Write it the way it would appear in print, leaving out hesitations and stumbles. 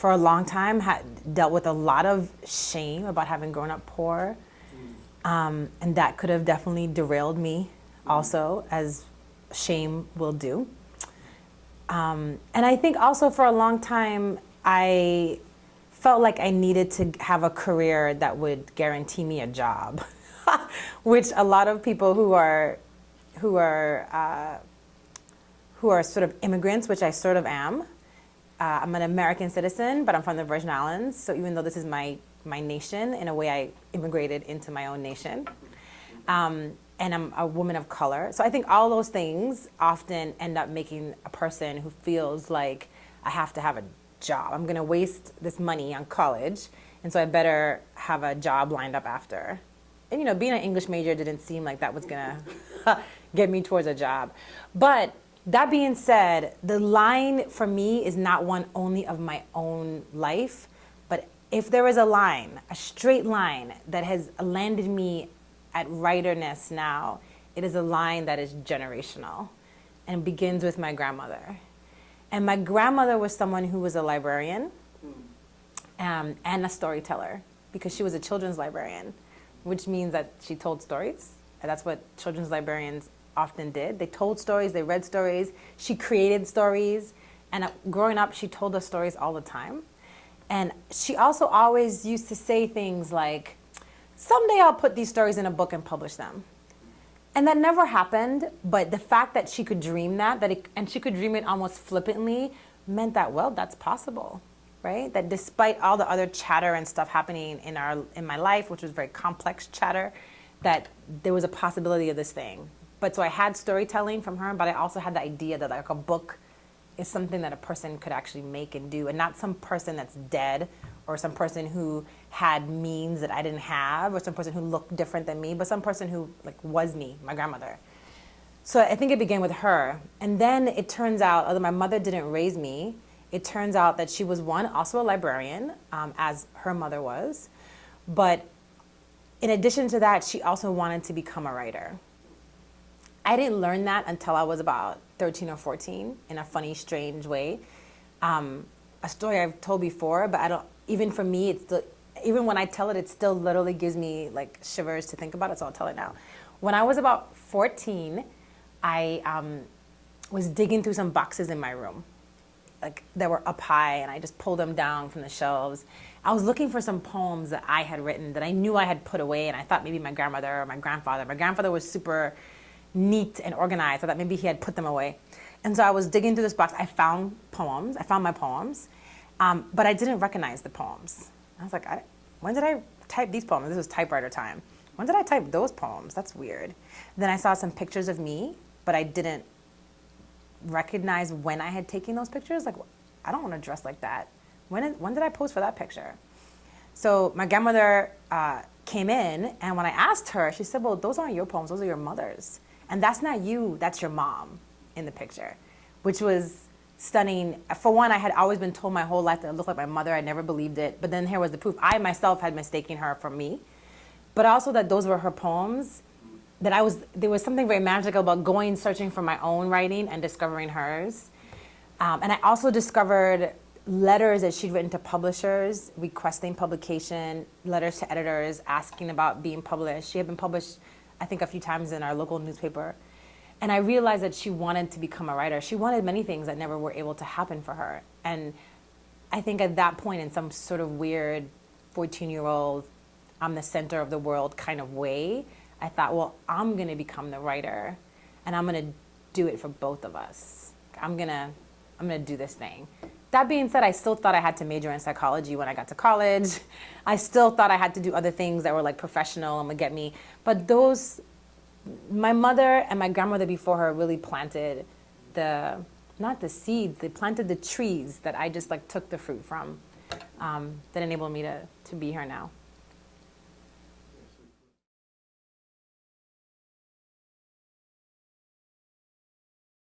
for a long time, had dealt with a lot of shame about having grown up poor. And that could have definitely derailed me also, as shame will do. And I think also for a long time, I felt like I needed to have a career that would guarantee me a job, which a lot of people who are sort of immigrants, which I sort of am. I'm an American citizen, but I'm from the Virgin Islands. So even though this is my nation, in a way I immigrated into my own nation. And I'm a woman of color. So I think all those things often end up making a person who feels like I have to have a job. I'm gonna waste this money on college, and so I better have a job lined up after. And being an English major didn't seem like that was gonna get me towards a job. But that being said, the line for me is not one only of my own life, but if there is a line, a straight line that has landed me at writerness now, it is a line that is generational and begins with my grandmother. And my grandmother was someone who was a librarian and a storyteller, because she was a children's librarian, which means that she told stories. And that's what children's librarians often did. They told stories, they read stories, she created stories. And growing up, she told us stories all the time. And she also always used to say things like, someday I'll put these stories in a book and publish them. And that never happened, but the fact that she could dream and she could dream it almost flippantly, meant that, well, that's possible, right? That despite all the other chatter and stuff happening in my life, which was very complex chatter, that there was a possibility of this thing. But so I had storytelling from her, but I also had the idea that like a book is something that a person could actually make and do, and not some person that's dead, or some person who had means that I didn't have, or some person who looked different than me, but some person who was me, my grandmother. So I think it began with her. And then it turns out, although my mother didn't raise me, it turns out that she was also a librarian, as her mother was. But in addition to that, she also wanted to become a writer. I didn't learn that until I was about 13 or 14 in a funny, strange way. A story I've told before, but even for me, even when I tell it, it still literally gives me shivers to think about it, so I'll tell it now. When I was about 14, I was digging through some boxes in my room, that were up high, and I just pulled them down from the shelves. I was looking for some poems that I had written that I knew I had put away, and I thought maybe my grandmother or my grandfather was super neat and organized. I thought maybe he had put them away. And so I was digging through this box. I found my poems, but I didn't recognize the poems. I was like, when did I type these poems? This was typewriter time. When did I type those poems? That's weird. Then I saw some pictures of me, but I didn't recognize when I had taken those pictures. I don't want to dress like that. When did I pose for that picture? So my grandmother came in, and when I asked her, she said, well, those aren't your poems, those are your mother's. And that's not you, that's your mom in the picture, which was stunning. For one, I had always been told my whole life that I looked like my mother. I never believed it. But then here was the proof. I myself had mistaken her for me. But also that those were her poems, there was something very magical about going searching for my own writing and discovering hers. And I also discovered letters that she'd written to publishers, requesting publication, letters to editors, asking about being published. She had been published, I think, a few times in our local newspaper. And I realized that she wanted to become a writer. She wanted many things that never were able to happen for her. And I think at that point, in some sort of weird 14-year-old, I'm the center of the world kind of way, I thought, well, I'm gonna become the writer, and I'm gonna do it for both of us. I'm gonna do this thing. That being said, I still thought I had to major in psychology when I got to college. I still thought I had to do other things that were professional and would get me. But my mother and my grandmother before her really planted not the seeds, they planted the trees that I just took the fruit from, that enabled me to be here now.